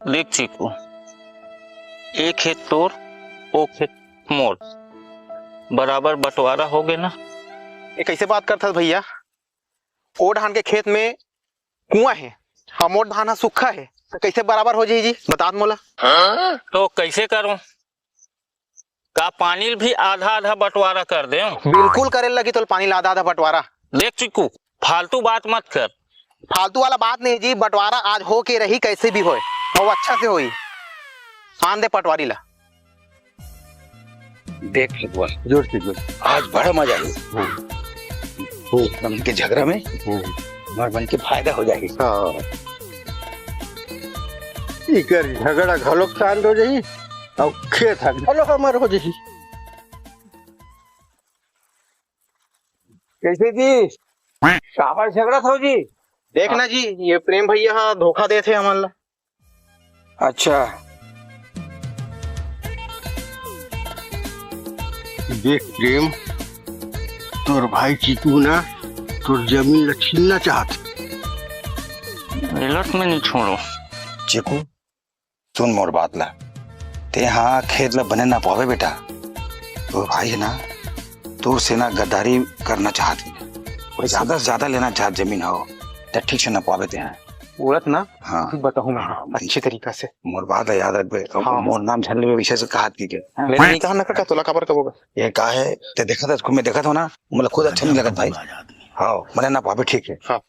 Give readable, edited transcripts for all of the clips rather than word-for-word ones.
देख चीकू, एक खेत तोर ओ खेत मोर, बराबर बंटवारा हो गए ना। ये कैसे बात करता भैया? ओ धान के खेत में कुआं है, हमोर धान सूखा है, तो कैसे बराबर हो जाए जी? बता मोला। तो कैसे करूं? का पानी भी आधा आधा बंटवारा कर दे? बिल्कुल करे लगी तो पानी लादा आधा बंटवारा। देख चीकू, फालतू बात मत कर। फालतू वाला बात नहीं जी, बंटवारा आज हो के रही कैसे भी होए और अच्छा से होई। आन दे पटवारी ला। देख भगवान, जोर से जोर, आज बड़ा मजा है। हो हम के झगड़ा में हमार बन के फायदा हो जाएगी। इकर झगड़ा घलोक शांत हो जाई और खेत घलो हमार हो जाई। कैसे जी काबर झगड़ा था जी? देखना जी, ये प्रेम भैया धोखा देते हमन ला। अच्छा देख प्रेम, तोर भाई चीकू ना तोर जमीन छीनना चाहत। मिलत में नहीं छोड़ो। चिकू सुन मोर बात ला, ते हाँ खेत ला बने ना पावे बेटा। तो भाई है ना, तो से ना गद्दारी करना चाहती है, ज्यादा से ज्यादा लेना चाहत जमीन हो तो ठीक से ना पावे ते हैं। उड़त ना हाँ बताऊं मैं अच्छी तरीका से। मोर बात है याद रखबे। हाँ। मोर नाम झल्ले में विषय से कहा की के लेकिन नहीं कहा ना का तोला खबर कबोगा। ये का है ते देखा था उसको, मैं देखा था ना, मतलब खुद अच्छा नहीं लगत भाई। हाँ मने ना पावे ठीक है। हाँ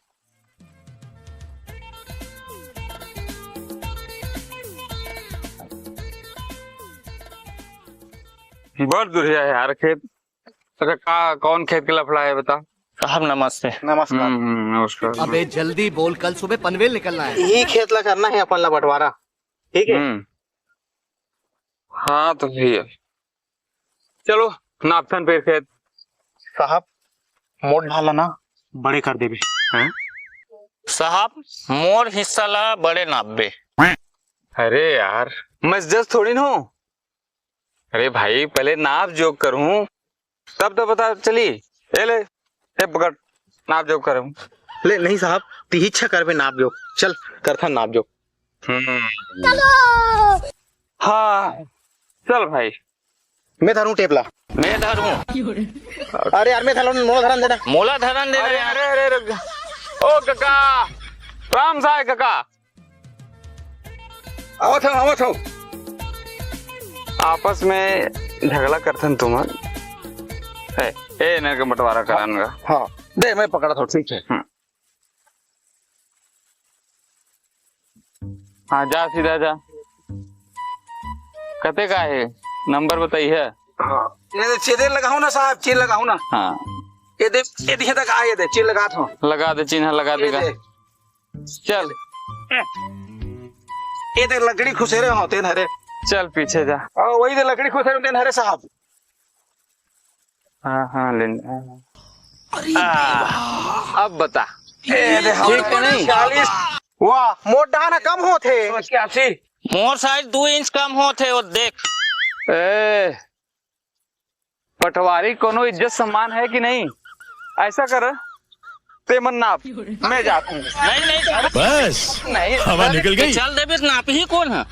बहुत दुरिया है यार खेत। अच्छा का कौन खेत के लफड़ा है बता? साहब नमस्ते। नमस्कार। नमस्कार। अबे जल्दी बोल, कल सुबह पनवेल निकलना है। यही खेत ला करना है अपन ला बंटवारा, ठीक है? हाँ तो सही है, चलो नापथन पे खेत। साहब मोट ढाला ना बड़े कर देबे। साहब मोर हिस्सा ला बड़े नापबे। अरे यार मैं जस्ट थोड़ी ना हूँ। अरे भाई पहले नाप जोक करूँ तब तो पता चली। ले पकड़, नाप जोक करूँ। ले नहीं साहब, ती इच्छा करबे नाप जो। चल करथा नाप जो। हाँ चल भाई। मैं धरूं टेपला। मैं धरूं। अरे यार मैं धरूं, मोला धरन देना। मोला धरन दे अरे यार। अरे अरे रुक जा। ओ काका, राम साय काका। आवत हो। आपस में झगड़ा करथन तुम। ए नर बंटवारा करान का। हाँ दे मैं पकड़ा था, ठीक है। हाँ जा सीधा जा। कते का है नंबर बताइए। हाँ ये चेदे लगाओ ना साहब, चेन लगाओ ना। हाँ ये दिखे तक आए दे, चेन लगा था। लगा दे, चिन्ह लगा देगा। चल ये दे लकड़ी खुसेरे होते हरे। चल पीछे जा। वही दे लकड़ी खुसेरे होते हरे साहब। हाँ ले। अब बता ठीक है नहीं? 40 वाह मोट ढाना कम होते। 80 मोर साइज 2 इंच कम होते। और देख ए पटवारी कोनो इज्जत सम्मान है कि नहीं? ऐसा कर ते मन नाप, मैं जाता हूँ। नहीं बस नहीं हवा निकल गई। चल दे फिर, नाप ही कौन है?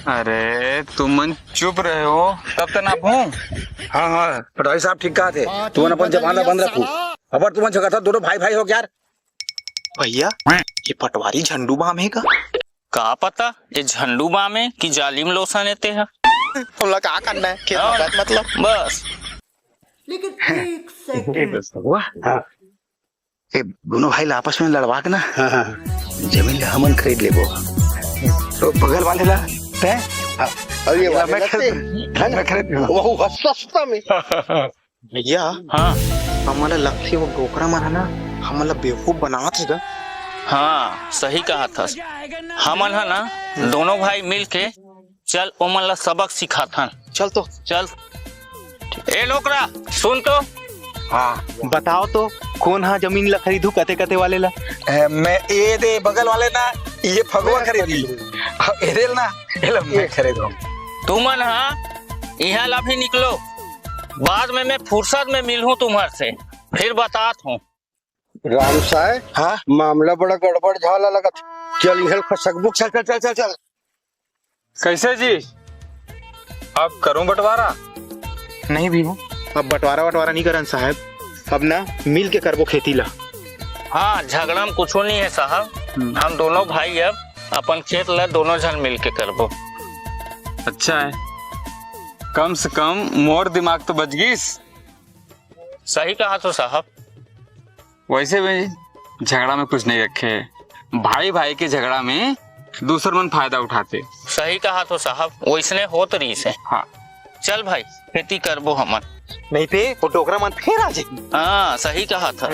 अरे तुम मन चुप रहे हो तब तो नापू। हाँ हाँ पटवारी साहब ठीक कहा थे। तुमने अपन जमाना बंद रखू। अब तुम झगड़ा था, दोनों भाई भाई हो यार। भैया ये पटवारी झंडू बाम है का पता ये झंडू बाम है कि जालिम लोसा नेते हैं। हम लोग क्या करना है खेत में मतलब बस लेकिन एक सेकंड। हाँ ये दोनों भाई आपस में लड़वा के ना जमीन हमन खरीद ले। तो बगल वाले ला अरे मैं खरीद वो सस्ता में। भैया हाँ हमारा लक्ष्य वो डोकरा मारा ना, हमारा बेवकूफ बना था। हाँ सही कहा था। हमन है ना दोनों भाई मिल के चल ओमन ला सबक सिखाथन। चल तो चल। ए लोकरा सुन तो। हाँ बताओ तो कौन हाँ जमीन ला खरीदू कते कते वाले ला? मैं ये दे बगल वाले ना ये फगवा खरीदी। एरेल ना एला मैं खरीदूं। तुमन हाँ यहाँ ला भी निकलो, बाद में मैं फुर्सत में मिलूं तुम्हारे से, फिर बतात हूँ। राम साहब, हाँ मामला बड़ा गड़बड़ झाला लगा। चल इहल खसकबू। चल चल चल चल चल कैसे जी? अब करूं बंटवारा? नहीं भी अब बंटवारा नहीं करन साहब, अब ना मिल के करबो खेती ला। हाँ, झगड़ा में कुछ नहीं है साहब, हम दोनों भाई अब अपन खेत ला दोनों जन मिल के करबो। अच्छा है, कम से कम मोर दिमाग तो बच गई। सही कहा तो साहब। वैसे भी झगड़ा में कुछ नहीं रखे, भाई भाई के झगड़ा में दूसर मन फायदा उठाते। सही कहा तो साहब, वैसने होत रही से। हाँ चल भाई खेती करबो हमन। नहीं पे वो टोकरा मन फिर आ जाए। हाँ सही कहा था।